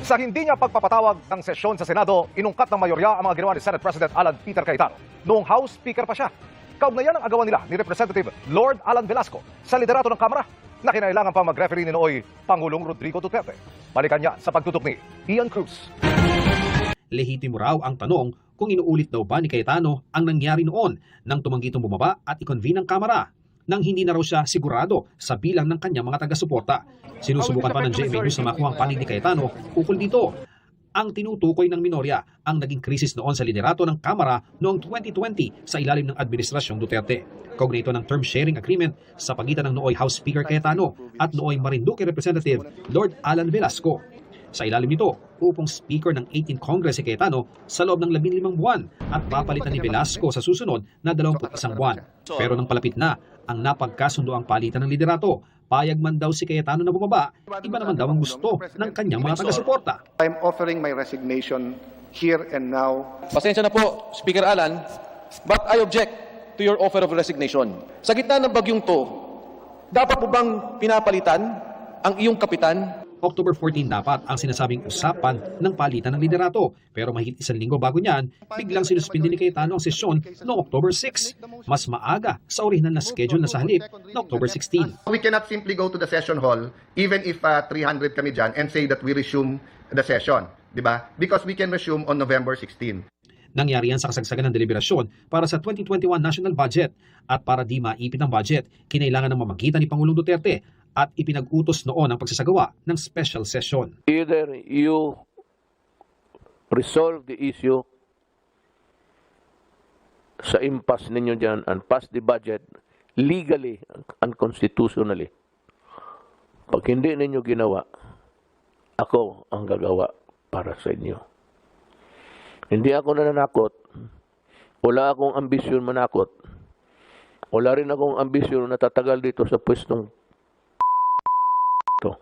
Sa hindi niya pagpapatawag ng sesyon sa Senado, inungkat ng mayorya ang mga ginawa ni Senate President Alan Peter Cayetano noong House Speaker pa siya. Kaugnayan ang agawan nila ni Representative Lord Alan Velasco sa liderato ng Kamara na kinailangan pa mag-referee ni nooy Pangulong Rodrigo Duterte. Balikan niya sa pagtutok ni Ian Cruz. Lehitimo raw ang tanong kung inuulit daw ba ni Cayetano ang nangyari noon nang tumanggi itong bumaba at i-convene ang Kamara nang hindi na raw siya sigurado sa bilang ng kanyang mga taga-suporta. Sinusubukan pa ng GMA News na makuha ang panig ni Cayetano ukol dito. Ang tinutukoy ng minorya ang naging krisis noon sa liderato ng Kamara noong 2020 sa ilalim ng Administrasyong Duterte. Kaugnay ito ng term sharing agreement sa pagitan ng nooy House Speaker Cayetano at nooy Marinduque Representative Lord Alan Velasco. Sa ilalim nito, upong Speaker ng 18th Congress si Cayetano sa loob ng 15 buwan at papalitan ni Velasco sa susunod na 21 buwan. Pero nang palapit na ang napagkasundo ang palitan ng liderato, payag man daw si Cayetano na bumaba, iba naman daw ang gusto ng kanyang mga taga-suporta. I'm offering my resignation here and now. Pasensya na po, Speaker Alan, but I object to your offer of resignation. Sa gitna ng bagyong to, dapat po bang pinapalitan ang iyong kapitan? October 14 dapat ang sinasabing usapan ng palitan ng liderato. Pero mahigit isang linggo bago niyan, biglang sinuspindi ni Cayetano ang sesyon noong October 6. Mas maaga sa orihinal na schedule na sa halip na October 16. We cannot simply go to the session hall even if 300 kami dyan and say that we resume the session. Diba? Because we can resume on November 16. Nangyari yan sa kasagsagan ng deliberasyon para sa 2021 national budget at para di maipit ang budget, kinailangan ng mamagitan ni Pangulong Duterte at ipinag-utos noon ang pagsasagawa ng special session. Either you resolve the issue sa impasse ninyo dyan and pass the budget legally and constitutionally. Pag hindi ninyo ginawa, ako ang gagawa para sa inyo. Hindi ako nananakot. Wala akong ambisyon manakot. Wala rin akong ambisyon na tatagal dito sa pwestong to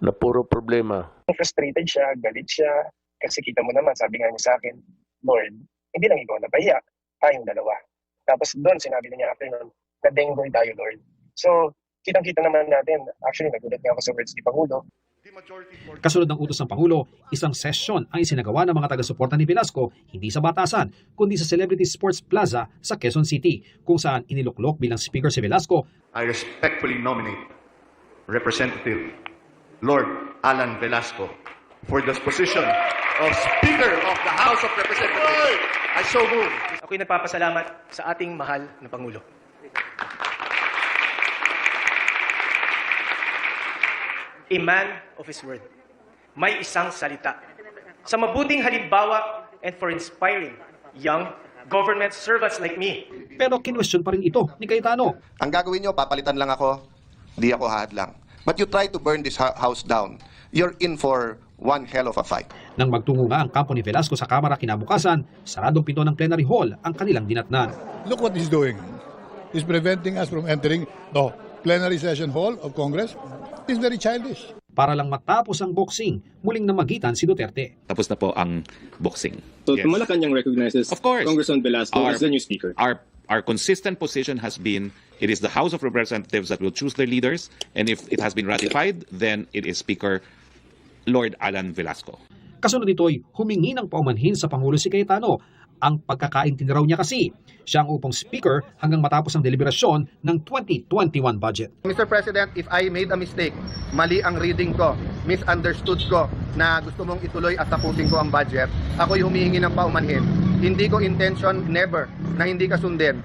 na puro problema. Frustrated siya, galit siya, kasi kita mo naman, sabi nga niya sa akin, Lord, hindi lang ikaw napahiya, tayong dalawa. Tapos doon, sinabi na niya after noon, na-denggoy tayo, Lord. So, kitang-kita naman natin, actually, nagulat nga ako sa words ni Pangulo. Kasunod ng utos ng Pangulo, isang session ang isinagawa ng mga taga-suporta ni Velasco hindi sa Batasan, kundi sa Celebrity Sports Plaza sa Quezon City, kung saan iniluklok bilang speaker si Velasco. I respectfully nominate Representative Lord Alan Velasco for the position of Speaker of the House of Representatives. I so move. Ako'y nagpapasalamat sa ating mahal na Pangulo. A man of his word. May isang salita. Sa mabuting halimbawa and for inspiring young government servants like me. Pero kinwestiyon pa rin ito ni Cayetano. Ang gagawin nyo, papalitan lang ako, di ako hadlang. But you try to burn this house down, you're in for one hell of a fight. Nang magtungo nga ang kampo ni Velasco sa Kamara kinabukasan, saradong pinto ng plenary hall ang kanilang dinatnan. Look what he's doing. He's preventing us from entering the plenary session hall of Congress. He's very childish. Para lang matapos ang boxing, muling namagitan si Duterte. Tapos na po ang boxing. So Malacanang recognizes of course, Congressman Velasco as the new speaker. Our consistent position has been it is the House of Representatives that will choose their leaders, and if it has been ratified, then it is Speaker Lord Alan Velasco. Kasunod nito'y humingi ng paumanhin sa Pangulo si Cayetano. Ang pagkakaintindi raw niya kasi, siya ang upong speaker hanggang matapos ang deliberasyon ng 2021 budget. Mr. President, if I made a mistake, mali ang reading ko, misunderstood ko na gusto mong ituloy at tapusin ko ang budget, ako'y humihingi ng paumanhin. Hindi ko intention, never, na hindi ka sundin.